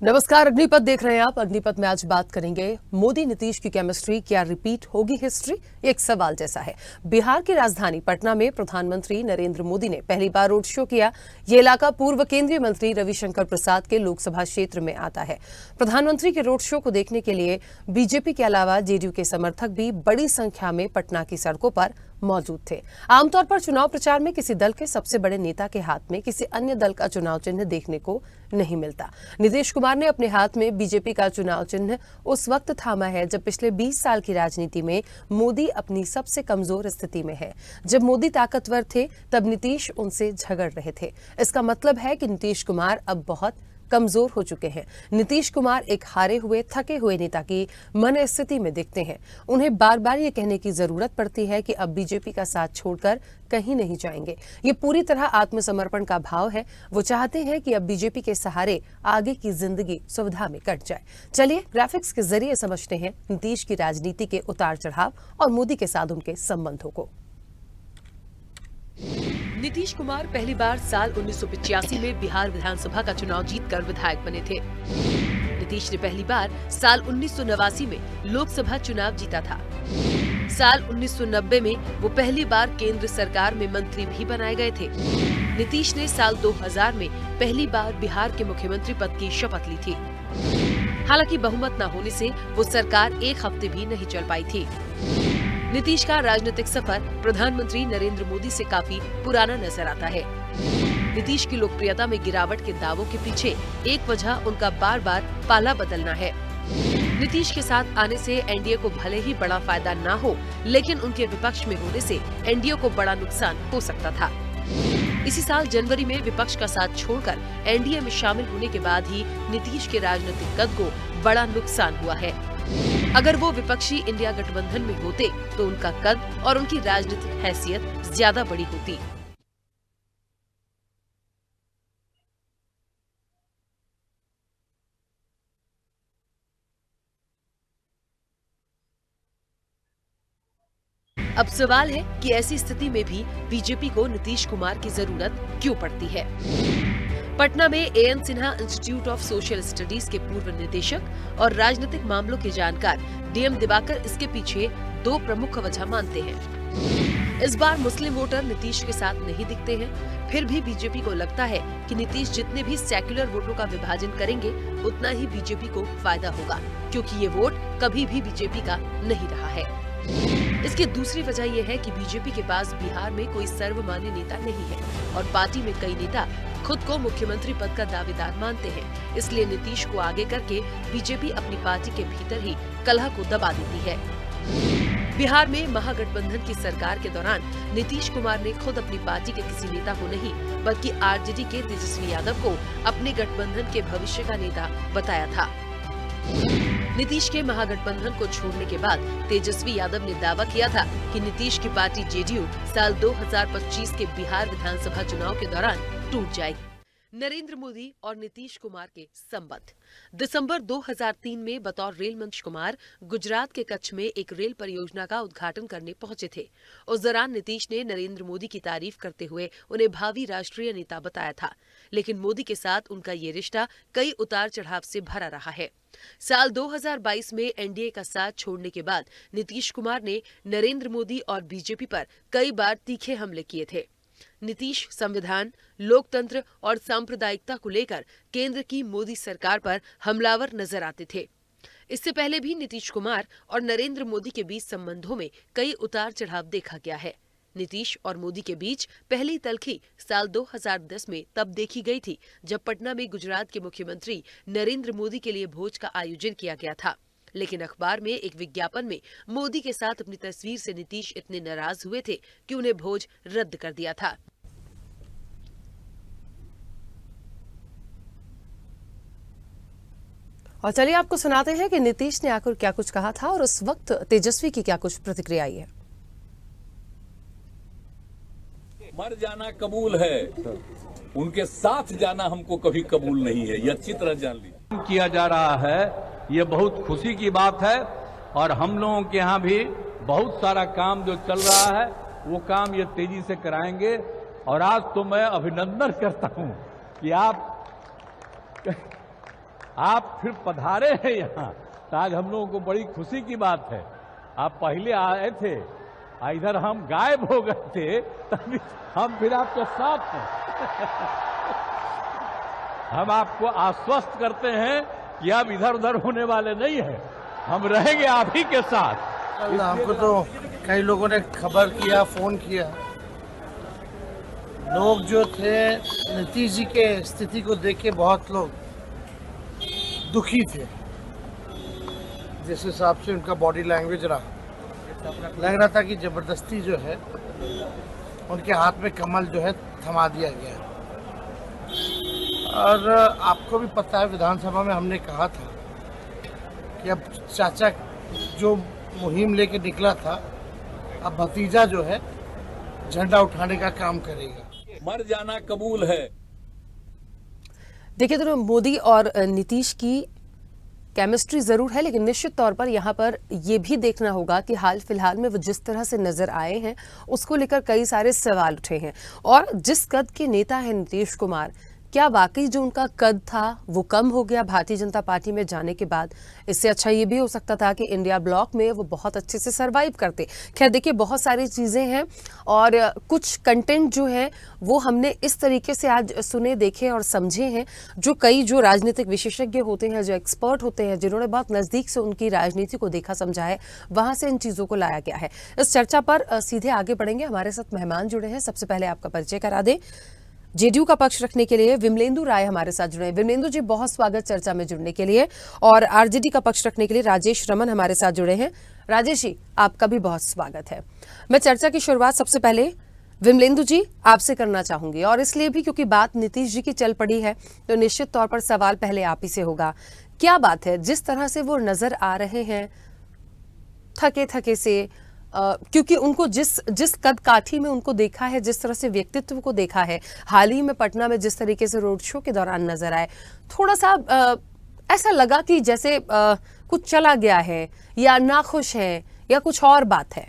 नमस्कार, अग्निपथ देख रहे हैं आप। अग्निपथ में आज बात करेंगे मोदी नीतीश की केमिस्ट्री क्या रिपीट होगी हिस्ट्री। एक सवाल जैसा है। बिहार की राजधानी पटना में प्रधानमंत्री नरेंद्र मोदी ने पहली बार रोड शो किया। ये इलाका पूर्व केंद्रीय मंत्री रविशंकर प्रसाद के लोकसभा क्षेत्र में आता है। प्रधानमंत्री के रोड शो को देखने के लिए बीजेपी के अलावा जेडीयू के समर्थक भी बड़ी संख्या में पटना की सड़कों पर मौजूद थे। आमतौर पर चुनाव प्रचार में किसी दल के सबसे बड़े नेता के हाथ में किसी अन्य दल का चुनाव चिन्ह देखने को नहीं मिलता। नीतीश कुमार ने अपने हाथ में बीजेपी का चुनाव चिन्ह उस वक्त थामा है जब पिछले 20 साल की राजनीति में मोदी अपनी सबसे कमजोर स्थिति में है। जब मोदी ताकतवर थे तब नीतीश उनसे झगड़ रहे थे। इसका मतलब है कि नीतीश कुमार अब बहुत कमजोर हो चुके हैं। नीतीश कुमार एक हारे हुए थके हुए नेता की मन स्थिति में दिखते हैं। उन्हें बार बार ये कहने की जरूरत पड़ती है कि अब बीजेपी का साथ छोड़कर कहीं नहीं जाएंगे। ये पूरी तरह आत्मसमर्पण का भाव है। वो चाहते हैं कि अब बीजेपी के सहारे आगे की जिंदगी सुविधा में कट जाए। चलिए ग्राफिक्स के जरिए समझते हैं नीतीश की राजनीति के उतार चढ़ाव और मोदी के साथ उनके संबंधों को। नीतीश कुमार पहली बार साल 1985 में बिहार विधानसभा का चुनाव जीतकर विधायक बने थे। नीतीश ने पहली बार साल 1989 में लोकसभा चुनाव जीता था। साल 1990 में वो पहली बार केंद्र सरकार में मंत्री भी बनाए गए थे। नीतीश ने साल 2000 में पहली बार बिहार के मुख्यमंत्री पद की शपथ ली थी। हालांकि बहुमत न होने से वो सरकार एक हफ्ते भी नहीं चल पाई थी। नीतीश का राजनीतिक सफर प्रधानमंत्री नरेंद्र मोदी से काफी पुराना नजर आता है। नीतीश की लोकप्रियता में गिरावट के दावों के पीछे एक वजह उनका बार बार पाला बदलना है। नीतीश के साथ आने से एनडीए को भले ही बड़ा फायदा ना हो, लेकिन उनके विपक्ष में होने से एनडीए को बड़ा नुकसान हो सकता था। इसी साल जनवरी में विपक्ष का साथ छोड़कर एनडीए में शामिल होने के बाद ही नीतीश के राजनीतिक कद को बड़ा नुकसान हुआ है। अगर वो विपक्षी इंडिया गठबंधन में होते तो उनका कद और उनकी राजनीतिक हैसियत ज्यादा बड़ी होती। अब सवाल है कि ऐसी स्थिति में भी बीजेपी को नीतीश कुमार की जरूरत क्यों पड़ती है। पटना में A N Sinha institute of social studies के पूर्व निदेशक और राजनीतिक मामलों के जानकार डीएम दिवाकर इसके पीछे दो प्रमुख वजह मानते हैं। इस बार मुस्लिम वोटर नीतीश के साथ नहीं दिखते हैं। फिर भी बीजेपी को लगता है कि नीतीश जितने भी सेक्युलर वोटों का विभाजन करेंगे उतना ही बीजेपी को फायदा होगा, क्योंकि ये वोट कभी भी बीजेपी का नहीं रहा है। इसकी दूसरी वजह यह है कि बीजेपी के पास बिहार में कोई सर्वमान्य नेता नहीं है और पार्टी में कई नेता खुद को मुख्यमंत्री पद का दावेदार मानते हैं। इसलिए नीतीश को आगे करके बीजेपी अपनी पार्टी के भीतर ही कलह को दबा देती है। बिहार में महागठबंधन की सरकार के दौरान नीतीश कुमार ने खुद अपनी पार्टी के किसी नेता को नहीं बल्कि आरजेडी के तेजस्वी यादव को अपने गठबंधन के भविष्य का नेता बताया था। नीतीश के महागठबंधन को छोड़ने के बाद तेजस्वी यादव ने दावा किया था कि नीतीश की पार्टी जेडीयू साल 2025 के बिहार विधानसभा चुनाव के दौरान टूट जाएगी। नरेंद्र मोदी और नीतीश कुमार के संबंध। दिसंबर 2003 में बतौर रेल मंत्री कुमार गुजरात के कच्छ में एक रेल परियोजना का उद्घाटन करने पहुंचे थे। उस दौरान नीतीश ने नरेंद्र मोदी की तारीफ करते हुए उन्हें भावी राष्ट्रीय नेता बताया था, लेकिन मोदी के साथ उनका ये रिश्ता कई उतार चढ़ाव से भरा रहा है। साल 2022 में एनडीए का साथ छोड़ने के बाद नीतीश कुमार ने नरेंद्र मोदी और बीजेपी पर कई बार तीखे हमले किए थे। नीतीश संविधान, लोकतंत्र और सांप्रदायिकता को लेकर केंद्र की मोदी सरकार पर हमलावर नजर आते थे। इससे पहले भी नीतीश कुमार और नरेंद्र मोदी के बीच संबंधों में कई उतार चढ़ाव देखा गया है। नीतीश और मोदी के बीच पहली तल्खी साल 2010 में तब देखी गई थी जब पटना में गुजरात के मुख्यमंत्री नरेंद्र मोदी के लिए भोज का आयोजन किया गया था। लेकिन अखबार में एक विज्ञापन में मोदी के साथ अपनी तस्वीर से नीतीश इतने नाराज हुए थे कि उन्हें भोज रद्द कर दिया था। और चलिए आपको सुनाते हैं कि नीतीश ने आखिर क्या कुछ कहा था और उस वक्त तेजस्वी की क्या कुछ प्रतिक्रिया आई है। मर जाना कबूल है, उनके साथ जाना हमको कभी कबूल नहीं है, ये अच्छी तरह जान लीजिए। किया जा रहा है, ये बहुत खुशी की बात है और हम लोगों के यहाँ भी बहुत सारा काम जो चल रहा है वो काम ये तेजी से कराएंगे। और आज तो मैं अभिनंदन करता हूँ कि आप आप फिर पधारे हैं यहाँ, तो आज हम लोगों को बड़ी खुशी की बात है। आप पहले आए थे, इधर हम गायब हो गए थे, तभी हम फिर आपके साथ हैं। हम आपको आश्वस्त करते हैं कि अब इधर उधर होने वाले नहीं है, हम रहेंगे आप ही के साथ। कल हमको तो कई लोगों ने खबर किया, फोन किया। लोग जो थे नीतीश जी के स्थिति को देख के बहुत लोग दुखी थे, जिस हिसाब से उनका बॉडी लैंग्वेज रहा, लग रहा था कि जबरदस्ती जो है उनके हाथ में कमल जो है थमा दिया गया। और आपको भी पता है, विधानसभा में हमने कहा था कि अब चाचा जो मुहिम लेके निकला था, अब भतीजा जो है झंडा उठाने का काम करेगा। मर जाना कबूल है। देखिए, तो मोदी और नीतीश की केमिस्ट्री जरूर है, लेकिन निश्चित तौर पर यहाँ पर यह भी देखना होगा कि हाल फिलहाल में वो जिस तरह से नजर आए हैं उसको लेकर कई सारे सवाल उठे हैं। और जिस कद के नेता हैं नीतीश कुमार, क्या वाकई जो उनका कद था वो कम हो गया भारतीय जनता पार्टी में जाने के बाद? इससे अच्छा ये भी हो सकता था कि इंडिया ब्लॉक में वो बहुत अच्छे से सरवाइव करते। खैर देखिए, बहुत सारी चीज़ें हैं और कुछ कंटेंट जो है वो हमने इस तरीके से आज सुने, देखे और समझे हैं, जो कई जो राजनीतिक विशेषज्ञ होते हैं, जो एक्सपर्ट होते हैं, जिन्होंने बहुत नज़दीक से उनकी राजनीति को देखा समझा है, वहाँ से इन चीज़ों को लाया गया है। इस चर्चा पर सीधे आगे बढ़ेंगे। हमारे साथ मेहमान जुड़े हैं। सबसे पहले आपका परिचय करा दें। जेडीयू का पक्ष रखने के लिए विमलेंदु राय हमारे साथ जुड़े हैं। विमलेंदु जी, बहुत स्वागत चर्चा में जुड़ने के लिए। और आरजेडी का पक्ष रखने के लिए राजेश रमन हमारे साथ जुड़े हैं। राजेश जी, आपका भी बहुत स्वागत है। मैं चर्चा की शुरुआत सबसे पहले विमलेंदु जी आपसे करना चाहूंगी, और इसलिए भी क्योंकि बात नीतीश जी की चल पड़ी है, तो निश्चित तौर पर सवाल पहले आप ही से होगा। क्या बात है, जिस तरह से वो नजर आ रहे हैं थके थके से, क्योंकि उनको जिस कद काठी में उनको देखा है, जिस तरह से व्यक्तित्व को देखा है, हाल ही में पटना में जिस तरीके से रोड शो के दौरान नजर आए, थोड़ा सा ऐसा लगा कि जैसे कुछ चला गया है, या नाखुश है, या कुछ और बात है।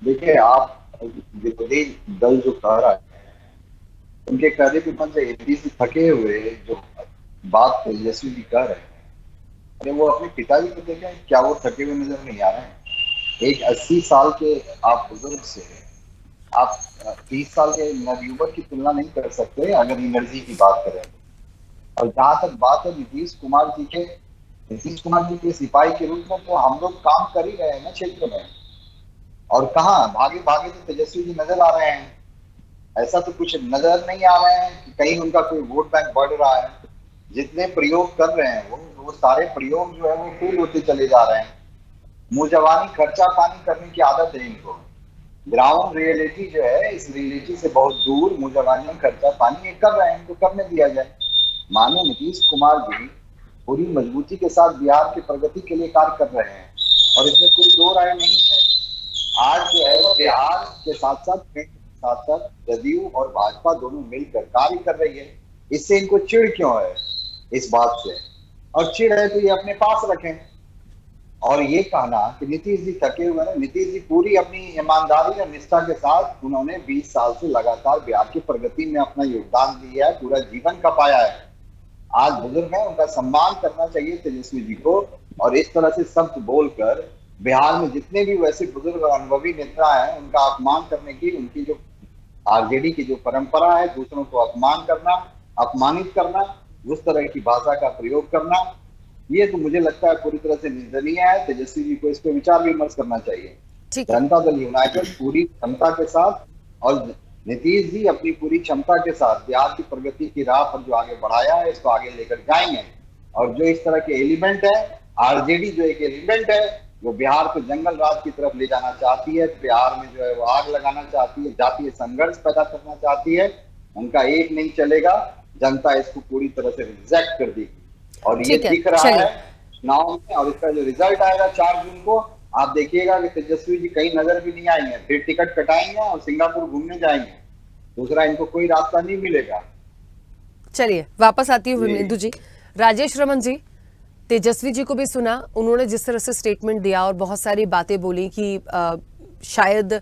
देखिए, आप विरोधी दल जो कह रहा है, उनके कहने के मन से एपी से थके हुए जो बात तेजस्वी जी कह रहे हैं, अरे वो अपने पिताजी को देखें, क्या वो थके हुए नजर नहीं आ रहे हैं? एक 80 साल के आप बुजुर्ग से आप 30 साल के नवयुवक की तुलना नहीं कर सकते अगर एनर्जी की बात करें। और जहां तक बात है नीतीश कुमार जी के सिपाही के रूप में, तो हम लोग काम कर ही रहे हैं ना क्षेत्र में। और कहाँ भागे भागे तो तेजस्वी जी नजर आ रहे हैं, ऐसा तो कुछ नजर नहीं आ रहे हैं कि कहीं उनका कोई वोट बैंक बढ़ रहा है। जितने प्रयोग कर रहे हैं वो सारे प्रयोग जो है वो फेल होते चले जा रहे हैं। मुंह जवानी खर्चा पानी करने की आदत है इनको। ग्राउंड रियलिटी जो है, इस रियलिटी से बहुत दूर मुंह जवानी खर्चा पानी ये कर रहे हैं, इनको करने दिया जाए। माननीय नीतीश कुमार जी पूरी मजबूती के साथ बिहार की प्रगति के लिए कार्य कर रहे हैं, और इसमें कोई दो राय नहीं है। आज जो है बिहार के साथ साथ जदयू और भाजपा दोनों मिलकर कार्य कर रही है। इससे इनको चिढ़ क्यों है इस बात से? और चिढ़ है तो ये अपने पास रखें। और ये कहना कि नीतीश जी थके हुए हैं, नीतीश जी पूरी अपनी ईमानदारी और निष्ठा के साथ उन्होंने 20 साल से लगातार बिहार की प्रगति में अपना योगदान दिया है, पूरा जीवन खपाया है। आज बुजुर्ग है, उनका सम्मान करना चाहिए तेजस्वी जी को। और इस तरह से शब्द बोलकर बिहार में जितने भी वैसे बुजुर्ग और अनुभवी नेता हैं, उनका अपमान करने की, उनकी जो आरजेडी की जो परंपरा है, दूसरों को अपमान करना, अपमानित करना, उस तरह की भाषा का प्रयोग करना, ये तो मुझे लगता है पूरी तरह से निंदनीय है। तेजस्वी जी को इस पर विचार विमर्श करना चाहिए। जनता दल यूनाइटेड पूरी क्षमता के साथ और नीतीश जी अपनी पूरी क्षमता के साथ बिहार की प्रगति की राह पर जो आगे बढ़ाया है, इसको आगे लेकर जाएंगे। और जो इस तरह के एलिमेंट है, आरजेडी जो एक एलिमेंट है, वो बिहार को जंगल राज की तरफ ले जाना चाहती है, बिहार में जो है वो आग लगाना चाहती है, जातीय संघर्ष पैदा करना चाहती है, उनका एक नहीं चलेगा। जनता इसको पूरी तरह से रिजेक्ट कर देगी, और ये दिख रहा है चुनाव में। और इसका जो रिजल्ट आएगा 4 जून को, आप देखिएगा कि तेजस्वी जी कहीं नजर भी नहीं आएंगे, फिर टिकट कटाएंगे और सिंगापुर घूमने जाएंगे। दूसरा इनको कोई रास्ता नहीं मिलेगा। चलिए वापस आती हूँ विमलेंदु जी। राजेश रमन जी, तेजस्वी जी को भी सुना, उन्होंने जिस तरह से स्टेटमेंट दिया और बहुत सारी बातें बोली कि शायद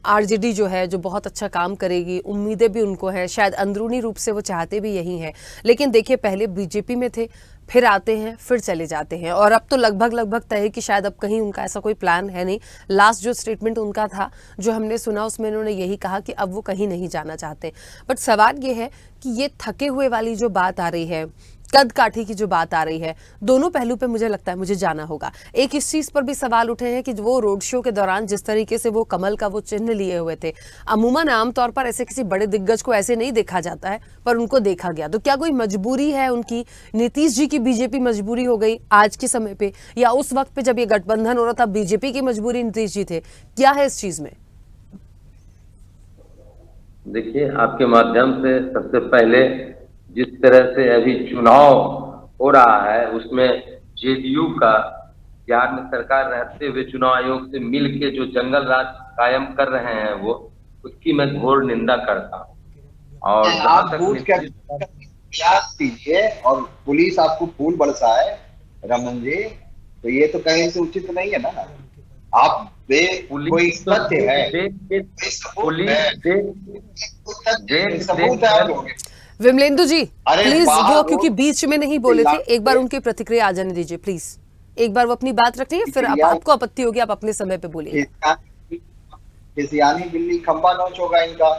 आरजेडी जो है जो बहुत अच्छा काम करेगी, उम्मीदें भी उनको हैं, शायद अंदरूनी रूप से वो चाहते भी यही हैं। लेकिन देखिए पहले बीजेपी में थे, फिर आते हैं, फिर चले जाते हैं, और अब तो लगभग तय है कि शायद अब कहीं उनका ऐसा कोई प्लान है नहीं। लास्ट जो स्टेटमेंट उनका था जो हमने सुना उसमें उन्होंने यही कहा कि अब वो कहीं नहीं जाना चाहते। बट सवाल ये है कि ये थके हुए वाली जो बात आ रही है, कद काठी की जो बात आ रही है, दोनों पहलू पे मुझे लगता है मुझे जाना होगा। एक इस चीज पर भी सवाल उठे हैं कि वो रोड शो के दौरान जिस तरीके से वो कमल का वो चिन्ह लिए हुए थे, अमूमन आमतौर पर ऐसे किसी बड़े दिग्गज को ऐसे नहीं देखा जाता है, पर उनको देखा गया। तो क्या कोई मजबूरी है उनकी, नीतीश जी की बीजेपी मजबूरी हो गई आज के समय पे, या उस वक्त पे जब ये गठबंधन हो रहा था बीजेपी की मजबूरी नीतीश जी थे? क्या है इस चीज में? देखिए, आपके माध्यम से सबसे पहले जिस तरह से अभी चुनाव हो रहा है उसमें जेडीयू का बिहार में सरकार रहते हुए चुनाव आयोग से मिल के जो जंगल राज कायम कर रहे हैं वो उसकी मैं घोर निंदा करता हूँ। और आप बूथ का प्रयास कीजिए और पुलिस आपको फूल बरसाए रमन जी, तो ये तो कहीं से उचित नहीं है ना। आप कोई तथ्य है, सबूत है आपके। विमलेंदु जी प्लीज, वो क्योंकि बीच में नहीं बोले थे, एक बार से उनकी प्रतिक्रिया आ जाने दीजिए प्लीज। एक बार वो अपनी बात रख लीजिए, फिर आपको आपत्ति होगी आप अपने समय पे बोलिए। किसियानी बिल्ली खंबा नोच होगा इनका,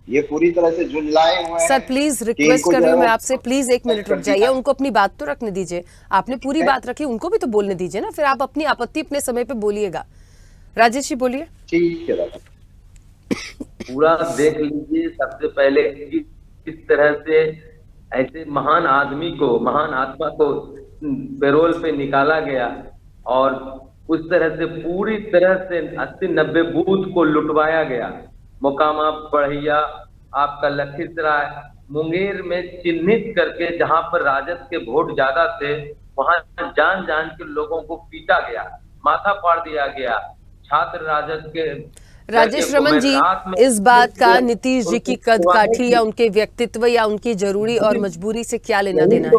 ये पूरी तरह से झुंझलाए हुए हैं। सर प्लीज रिक्वेस्ट कर रही हूँ मैं आपसे, प्लीज एक मिनट रुक जाइए, उनको अपनी बात तो रखने दीजिए। आपने पूरी बात रखी, उनको भी तो बोलने दीजिए ना, फिर आप अपनी आपत्ति अपने समय पे बोलिएगा। राजेश जी बोलिए। ठीक है, पूरा देख लीजिए। सबसे पहले किस तरह से ऐसे महान आदमी को, महान आत्मा को पैरोल पे निकाला गया और उस तरह से पूरी तरह से 80-90 बूथ को लुटवाया गया। मोकामा, बढ़िया, आपका लखीसराय, मुंगेर में चिन्हित करके जहां पर राजद के वोट ज्यादा थे वहां जान जान के लोगों को पीटा गया, माथा फाड़ दिया गया। छात्र राजद के राजेश रमन जी, इस बात का नीतीश जी की कद काठी या उनके व्यक्तित्व या उनकी जरूरी और मजबूरी से क्या लेना देना है?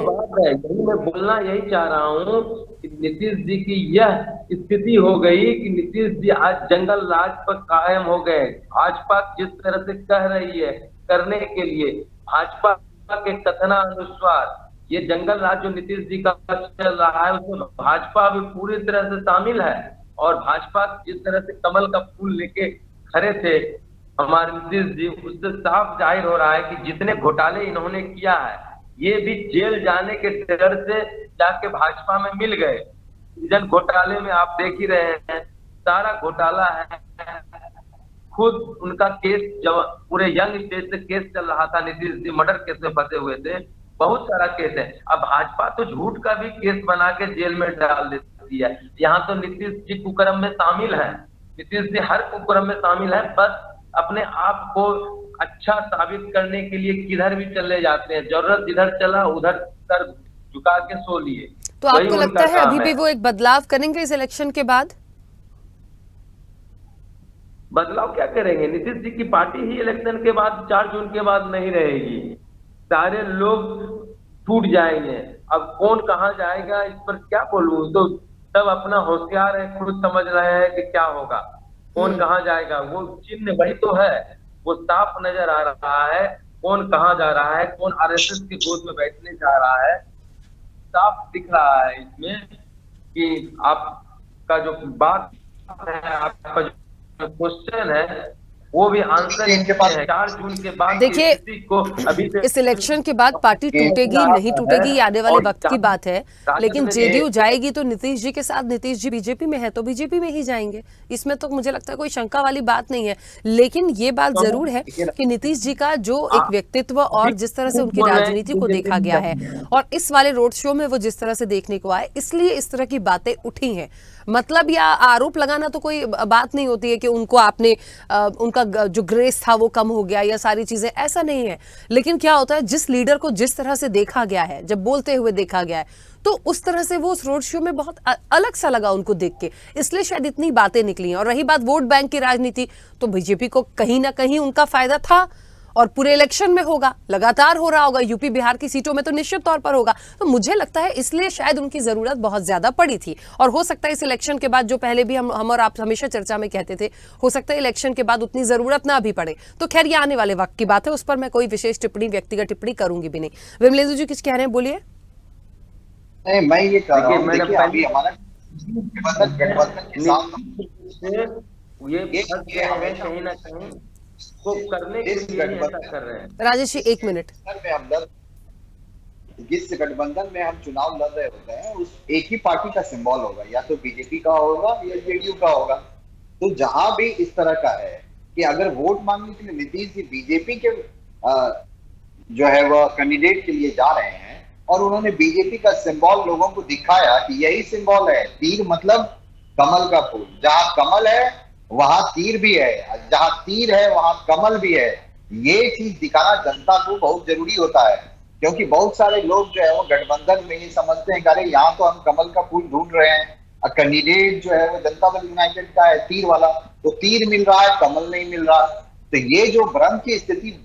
यही मैं बोलना यही चाह रहा हूँ कि नीतीश जी की यह स्थिति हो गई कि नीतीश जी आज जंगल राज पर कायम हो गए। भाजपा जिस तरह से कह रही है करने के लिए, भाजपा के कथनानुसार ये जंगल राज जो नीतीश जी का चल रहा है उसमें भाजपा भी पूरी तरह से शामिल है। और भाजपा जिस तरह से कमल का फूल लेके खड़े थे हमारे नीतीश जी, उससे साफ जाहिर हो रहा है कि जितने घोटाले इन्होंने किया है ये भी जेल जाने के डर से जाके भाजपा में मिल गए। जन घोटाले में आप देख ही रहे हैं, सारा घोटाला है। खुद उनका केस जब पूरे यंग स्टेज से केस चल रहा था, नीतीश जी मर्डर केस में फंसे हुए थे, बहुत सारा केस है। अब भाजपा तो झूठ का भी केस बना के जेल में डाल देती है। यहाँ तो नीतीश जी कुकर्म में शामिल है, नीतीश जी हर कुकर्म में शामिल है, बस अपने आप को अच्छा साबित करने के लिए किधर भी चले जाते हैं। जरूरत जिधर चला उधर सर झुका के सो लिए। तो आपको लगता है अभी भी वो एक बदलाव करेंगे इस इलेक्शन के बाद? बदलाव क्या करेंगे? नीतीश जी की पार्टी ही इलेक्शन के बाद 4 जून के बाद नहीं रहेगी। सारे लोग टूट जाएंगे। अब कौन कहाँ जाएगा इस पर क्या बोलूं, तो सब अपना होशियार है, खुद समझ रहे हैं कि क्या होगा, कौन कहाँ जाएगा। वो चिन्ह वही तो है, वो साफ नजर आ रहा है कौन कहाँ जा रहा है, कौन आरएसएस की गोद में बैठने जा रहा है। साफ दिख रहा है इसमें कि आपका जो बात है, आपका जो क्वेश्चन है वो भी आंसर इनके पास है। 4 जून के बाद देखिए, अभी इस इलेक्शन के बाद पार्टी टूटेगी नहीं टूटेगी ये आने वाले वक्त की बात है, लेकिन जेडीयू जाएगी तो नीतीश जी के साथ। नीतीश जी बीजेपी में है तो बीजेपी में ही जाएंगे, इसमें तो मुझे लगता है कोई शंका वाली बात नहीं है। लेकिन ये बात जरूर है कि नीतीश जी का जो एक व्यक्तित्व और जिस तरह से उनकी राजनीति को देखा गया है और इस वाले रोड शो में वो जिस तरह से देखने को आए, इसलिए इस तरह की बातें उठी हैं। मतलब या आरोप लगाना तो कोई बात नहीं होती है कि उनको आपने उनका जो ग्रेस था वो कम हो गया या सारी चीजें, ऐसा नहीं है। लेकिन क्या होता है, जिस लीडर को जिस तरह से देखा गया है, जब बोलते हुए देखा गया है, तो उस तरह से वो उस रोड शो में बहुत अलग सा लगा उनको देख के, इसलिए शायद इतनी बातें निकली। और रही बात वोट बैंक की राजनीति, तो बीजेपी को कहीं ना कहीं उनका फायदा था और पूरे इलेक्शन में होगा, लगातार हो रहा होगा, यूपी बिहार की सीटों में तो निश्चित तौर पर होगा। तो मुझे लगता है इसलिए शायद उनकी जरूरत बहुत ज्यादा पड़ी थी। और हो सकता है इस इलेक्शन के बाद, जो पहले भी हम और आप हमेशा चर्चा में कहते थे, हो सकता है इलेक्शन के बाद उतनी जरूरत ना भी पड़े। तो खैर ये आने वाले वक्त की बात है, उस पर मैं कोई विशेष टिप्पणी, व्यक्तिगत टिप्पणी करूंगी भी नहीं। विमलेंदु जी कुछ कह रहे हैं, बोलिए। नहीं, मैं ये कह रहा हूँ, देखिए अभी हमारा गठबंधन के साथ ये फंस गए हैं कहीं ना कहीं, को करने के लिए ऐसा कर रहे हैं। राजेश जी 1 मिनट। जिस गठबंधन में हम चुनाव लड़ रहे होते हैं उस एक ही पार्टी का सिंबल होगा, या तो बीजेपी का होगा या जेडीयू का होगा। तो जहां भी इस तरह का है कि अगर वोट मांगने के लिए नीतीश जी बीजेपी के जो है वह कैंडिडेट के लिए जा रहे हैं और उन्होंने बीजेपी का सिंबल लोगों को दिखाया कि यही सिंबल है, तीर मतलब कमल का फूल, जहां कमल है वहां तीर भी है, जहां तीर है वहां कमल भी है। ये चीज दिखाना जनता को बहुत जरूरी होता है, क्योंकि बहुत सारे लोग जो है वो गठबंधन में ये समझते हैं कि अरे यहाँ तो हम कमल का फूल ढूंढ रहे हैं, कैंडिडेट जो है वो जनता दल यूनाइटेड का है तीर वाला, तो तीर मिल रहा है, कमल नहीं मिल रहा। तो ये जो भ्रम की स्थिति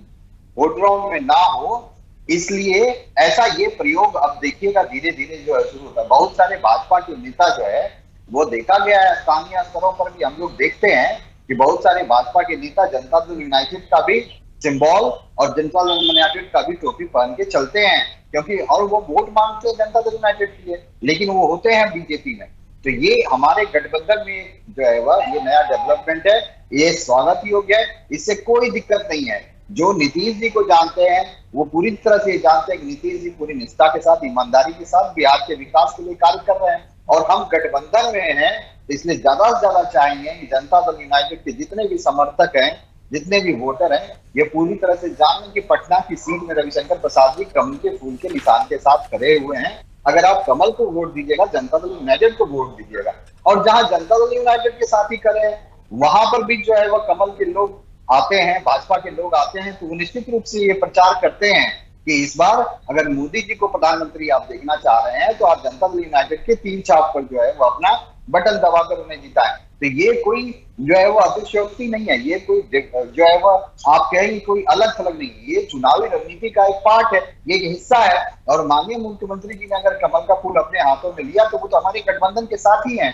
वोटरों में ना हो, इसलिए ऐसा ये प्रयोग अब देखिएगा धीरे धीरे जो है शुरू होता है। बहुत सारे भाजपा के नेता जो है वो देखा गया है, स्थानीय स्तरों पर भी हम लोग देखते हैं कि बहुत सारे भाजपा के नेता जनता दल यूनाइटेड का भी सिंबल और जनता दल यूनाइटेड का भी टोपी पहन के चलते हैं, क्योंकि और वो वोट मांगते हैं जनता दल यूनाइटेड के लिए, लेकिन वो होते हैं बीजेपी में। तो ये हमारे गठबंधन में जो है वह ये नया डेवलपमेंट है, ये स्वागत योग्य है, इससे कोई दिक्कत नहीं है। जो नीतीश जी को जानते हैं वो पूरी तरह से जानते हैं कि नीतीश जी पूरी निष्ठा के साथ, ईमानदारी के साथ बिहार के विकास के लिए कार्य कर रहे हैं, और हम गठबंधन में हैं, इसलिए ज्यादा से ज्यादा चाहेंगे कि जनता दल यूनाइटेड के जितने भी समर्थक हैं, जितने भी वोटर हैं, ये पूरी तरह से जानें कि पटना की सीट में रविशंकर प्रसाद जी कमल के फूल के निशान के साथ खड़े हुए हैं। अगर आप कमल को वोट दीजिएगा, जनता दल यूनाइटेड को वोट दीजिएगा, और जहां जनता दल यूनाइटेड के साथ ही करे वहां पर भी जो है वह कमल के लोग आते हैं, भाजपा के लोग आते हैं, तो वो निश्चित रूप से ये प्रचार करते हैं कि इस बार अगर मोदी जी को प्रधानमंत्री आप देखना चाह रहे हैं तो आप जनता दल यूनाइटेड के तीन छाप पर जो है वो अपना बटन दबाकर उन्हें जिताएं। तो ये कोई जो है वो अतिशयोक्ति नहीं है, ये कोई जो है वो आप कहेंगे कोई अलग थलग नहीं है, ये चुनावी रणनीति का एक पार्ट है, ये एक हिस्सा है। और माननीय मुख्यमंत्री जी ने अगर कमल का फूल अपने हाथों में लिया तो वो तो हमारे गठबंधन के साथ ही है,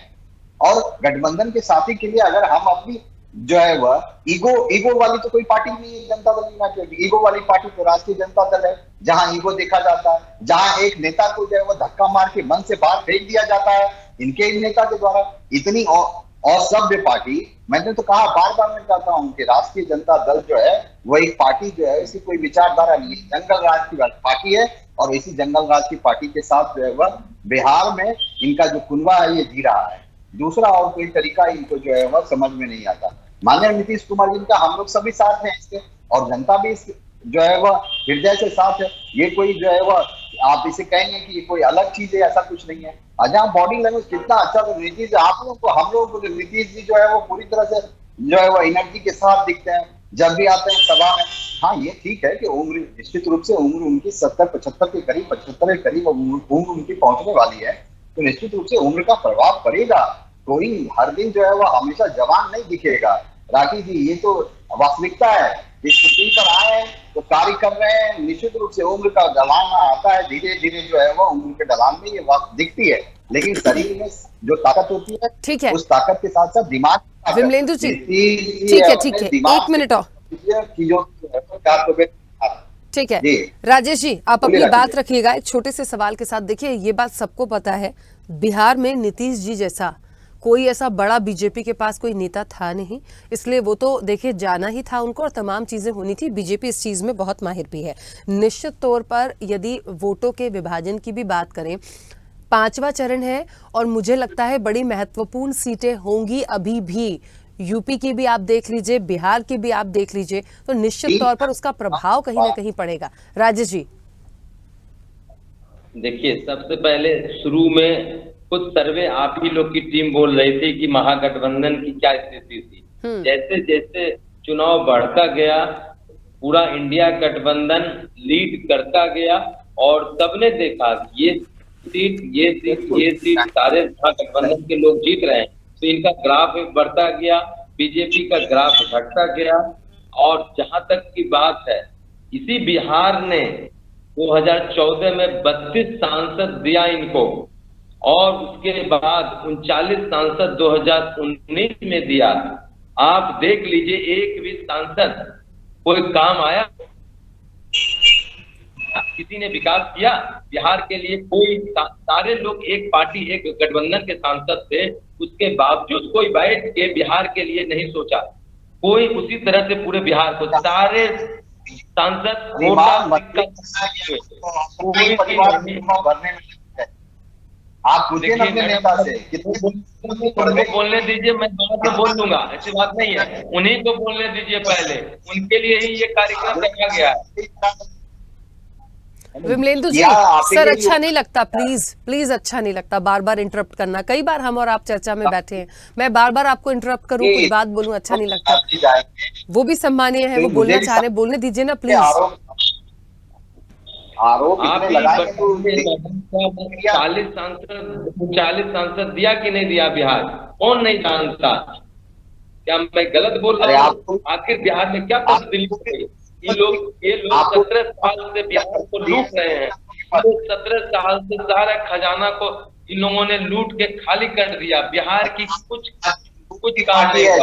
और गठबंधन के साथी के लिए अगर हम अपनी जो है वह ईगो वाली तो कोई पार्टी नहीं है जनता दल यूनाइटेड। ईगो वाली पार्टी तो राष्ट्रीय जनता दल है, जहां ईगो देखा जाता है, जहां एक नेता को जो है वो धक्का मार के मन से बाहर फेंक दिया जाता है इनके ही नेता के द्वारा। इतनी असभ्य पार्टी, मैंने तो कहा बार बार मैं कहता हूं कि राष्ट्रीय जनता दल जो है वो एक पार्टी जो है इसकी कोई विचारधारा नहीं है, जंगल राज की पार्टी है, और इसी जंगल राज की पार्टी के साथ जो है वह बिहार में इनका जो कुनबा है ये जी रहा है। दूसरा और कोई तरीका इनको जो है वह समझ में नहीं आता। माननीय नीतीश कुमार जी का हम लोग सभी साथ हैं इसके, और जनता भी जो है वह हृदय से साथ है। ये कोई जो है वह आप इसे कहेंगे कि ये कोई अलग चीज है, ऐसा कुछ नहीं है। अजय बॉडी लैंग्वेज कितना अच्छा, तो नीतीश आप लोग को, हम लोग को नीतीश जी जो है वो पूरी तरह से जो है वो एनर्जी के साथ दिखते हैं जब भी आते हैं सभा में। हाँ ये ठीक है कि उम्र निश्चित रूप से उम्र उनकी 70-75 के करीब, 75 के करीब उम्र उनकी पहुंचने वाली है, तो निश्चित रूप से उम्र का प्रभाव पड़ेगा। कोई हर दिन जो है वो हमेशा जवान नहीं दिखेगा। राखी जी ये तो वास्तविकता है, इस स्थिति पर आए हैं तो कार्य कर रहे हैं, निश्चित रूप से उम्र का ढलान आता है, धीरे धीरे जो है वो उम्र के ढलान में ये बात दिखती है, लेकिन शरीर में जो ताकत होती है, ठीक है, उस ताकत के साथ साथ दिमाग। विमलेंदु जी ठीक है 1 मिनट और चीजों ठीक है। राजेश जी आप अपनी बात रखिएगा, एक छोटे से सवाल के साथ। देखिए ये बात सबको पता है, बिहार में नीतीश जी जैसा कोई ऐसा बड़ा बीजेपी के पास कोई नेता था नहीं, इसलिए वो तो देखिए जाना ही था उनको और तमाम चीजें होनी थी। बीजेपी इस चीज में बहुत माहिर भी है। निश्चित तौर पर यदि वोटों के विभाजन की भी बात करें, 5वां चरण है और मुझे लगता है बड़ी महत्वपूर्ण सीटें होंगी अभी भी। यूपी की भी आप देख लीजिए, बिहार की भी आप देख लीजिए, तो निश्चित तौर पर उसका प्रभाव कहीं ना कहीं पड़ेगा। राजेश जी देखिए, सबसे पहले शुरू में कुछ सर्वे आप ही लोग की टीम बोल रही थी कि महागठबंधन की क्या स्थिति थी। जैसे जैसे चुनाव बढ़ता गया, पूरा इंडिया गठबंधन लीड करता गया और सबने देखा ये सीट सारे महागठबंधन के लोग जीत रहे हैं, तो इनका ग्राफ बढ़ता गया, बीजेपी का ग्राफ घटता गया। और जहां तक की बात है, इसी बिहार ने 2014 में 32 सांसद दिया इनको, और उसके बाद 39 सांसद 2019 में दिया। आप देख लीजिए, एक भी सांसद कोई काम आया? किसी ने विकास किया बिहार के लिए? कोई सारे लोग एक पार्टी, एक गठबंधन के सांसद थे, उसके बावजूद कोई बैठ के बिहार के लिए नहीं सोचा। कोई उसी तरह से पूरे बिहार को सारे सांसद आप पूछिए ना अपने नेता से कितने बोलने दीजिए, मैं बाद में बोल दूंगा, ऐसी बात नहीं है। उन्हीं को बोलने दीजिए, पहले उनके लिए ही ये कार्यक्रम रखा गया है। विमलेंदु जी, सर अच्छा नहीं लगता, प्लीज प्लीज अच्छा नहीं लगता बार बार इंटरप्ट करना। कई बार हम और आप चर्चा में बैठे हैं, मैं बार बार आपको इंटरप्ट करूं, कोई बात बोलूं, अच्छा नहीं लगता। वो भी सम्मानीय है, वो बोलना चाह रहे हैं, बोलने दीजिए ना प्लीज। आरोप आप 40 सांसद दिया कि नहीं दिया बिहार? कौन नहीं जानता? क्या मैं गलत बोल रहा हूँ? आखिर बिहार में क्या तब्दीली हो गई? ये लोग 17 साल से बिहार को लूट रहे हैं। 17 साल से सारा खजाना को इन लोगों ने लूट के खाली कर दिया। बिहार की कुछ काम नहीं हुआ।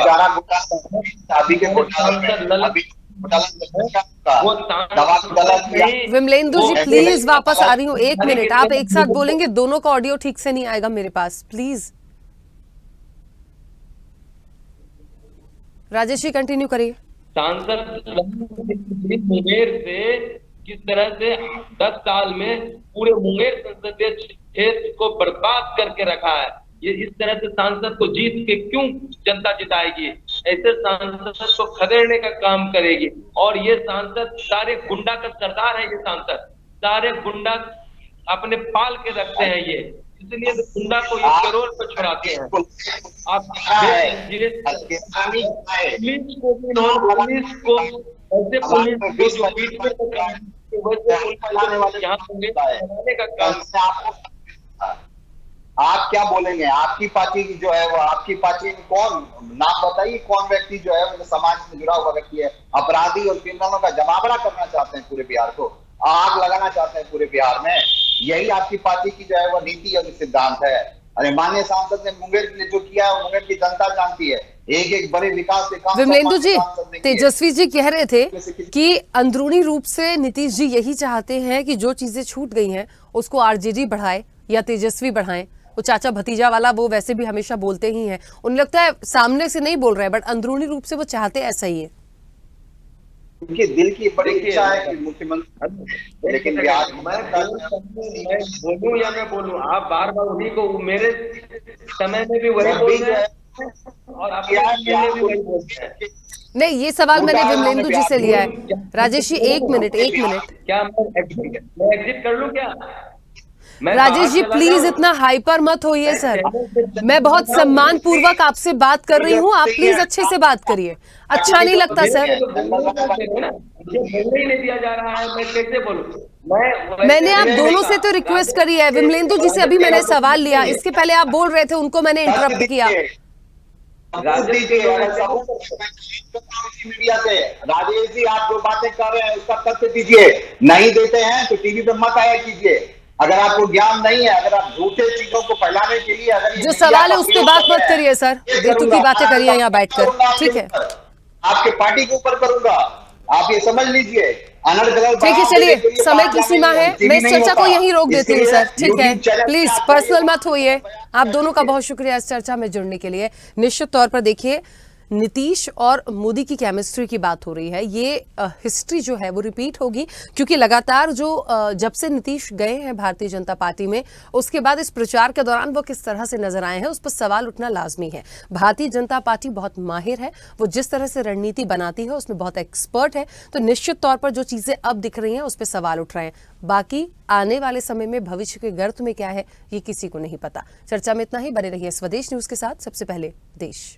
विमलेंदु जी प्लीज वापस आ रही हूँ, 1 मिनट आप एक साथ बोलेंगे, दोनों का ऑडियो ठीक से नहीं आएगा मेरे पास, प्लीज। राजेश जी कंटिन्यू करिए। सांसद मुंगेर से किस तरह से 10 साल में पूरे मुंगेर संसदीय क्षेत्र को बर्बाद करके रखा है। ये इस तरह से सांसद को जीत के क्यों जनता जिताएगी? ऐसे सांसद को खदेड़ने का काम करेगी। और ये सांसद सारे गुंडा का सरदार है। ये सांसद सारे गुंडा अपने पाल के रखते हैं ये, इसलिए तो गुंडा को इस करोड़ पर छुड़ाते हैं। आप पुलिस को भी का काम। आप क्या बोलेंगे? आपकी पार्टी की जो है वो, आपकी पार्टी में कौन, नाम बताइए कौन व्यक्ति जो है वो समाज से जुड़ा हुआ व्यक्ति है, अपराधी और क्रिमिनलों का जमावड़ा करना चाहते हैं पूरे बिहार को, आग लगाना चाहते हैं पूरे बिहार में। यही आपकी पार्टी की जो है वो नीति और सिद्धांत है। अरे माननीय सांसद ने मुंगेर के लिए जो किया है, मुंगेर की जनता जानती है। एक एक बड़े विकास के काम विमलेंदु जी, तेजस्वी जी कह रहे थे कि अंदरूनी रूप से नीतीश जी यही चाहते हैं कि जो चीजें छूट गई हैं उसको आरजेडी बढ़ाए या तेजस्वी बढ़ाएं। वो चाचा भतीजा वाला वो वैसे भी हमेशा बोलते ही हैं, उन्हें लगता है सामने से नहीं बोल रहे हैं, बट अंदरूनी रूप से वो चाहते ऐसा ही है। उनके दिल की बड़ी इच्छा है कि मुख्यमंत्री, लेकिन मैं बोलूं या मैं बोलूं, आप बार बार उन्हीं को, मेरे समय में भी वही बोल रहे हैं और आप भी वही बोलते हैं। नहीं, ये सवाल मैंने विमलेंदु जी से लिया है। राजेश जी एक मिनट क्या मैं एग्जिट कर लूं क्या? राजेश जी प्लीज इतना हाइपर मत होइए सर, मैं बहुत सम्मान पूर्वक आपसे बात कर रही हूँ, आप प्लीज अच्छे से बात करिए। अच्छा नहीं लगता सर। नहीं दिया जा रहा है, मैं कैसे बोलूं? मैंने आप दोनों से तो रिक्वेस्ट करी है। विमलेंदु जी से अभी मैंने सवाल लिया, इसके पहले आप बोल रहे थे, उनको मैंने इंटरप्ट किया। राजेश जी आप जो बातें कर रहे हैं उसका तथ्य दीजिए। नहीं देते हैं तो टीवी पे मत आया कीजिए। अगर आपको ज्ञान नहीं है, अगर आप झूठे चीजों को फैलाने के लिए, अगर जो सवाल है उस पर बात मत करिए सर, बेतुकी की बातें करिए यहाँ बैठकर, ठीक है? आपके पार्टी के ऊपर करूंगा, आप ये समझ लीजिए। ठीक है, चलिए समय की सीमा है, मैं इस चर्चा को यहीं रोक देती हूँ सर, ठीक है? प्लीज पर्सनल मत होइए। आप दोनों का बहुत शुक्रिया इस चर्चा में जुड़ने के लिए। निश्चित तौर पर देखिए, नीतीश और मोदी की केमिस्ट्री की बात हो रही है, ये हिस्ट्री जो है वो रिपीट होगी, क्योंकि लगातार जो जब से नीतीश गए हैं भारतीय जनता पार्टी में, उसके बाद इस प्रचार के दौरान वो किस तरह से नजर आए हैं उस पर सवाल उठना लाजमी है। भारतीय जनता पार्टी बहुत माहिर है, वो जिस तरह से रणनीति बनाती है उसमें बहुत एक्सपर्ट है, तो निश्चित तौर पर जो चीजें अब दिख रही हैं उस पर सवाल उठ रहे हैं। बाकी आने वाले समय में भविष्य के गर्त में क्या है ये किसी को नहीं पता। चर्चा में इतना ही, बने रहिए स्वदेश न्यूज के साथ। सबसे पहले देश।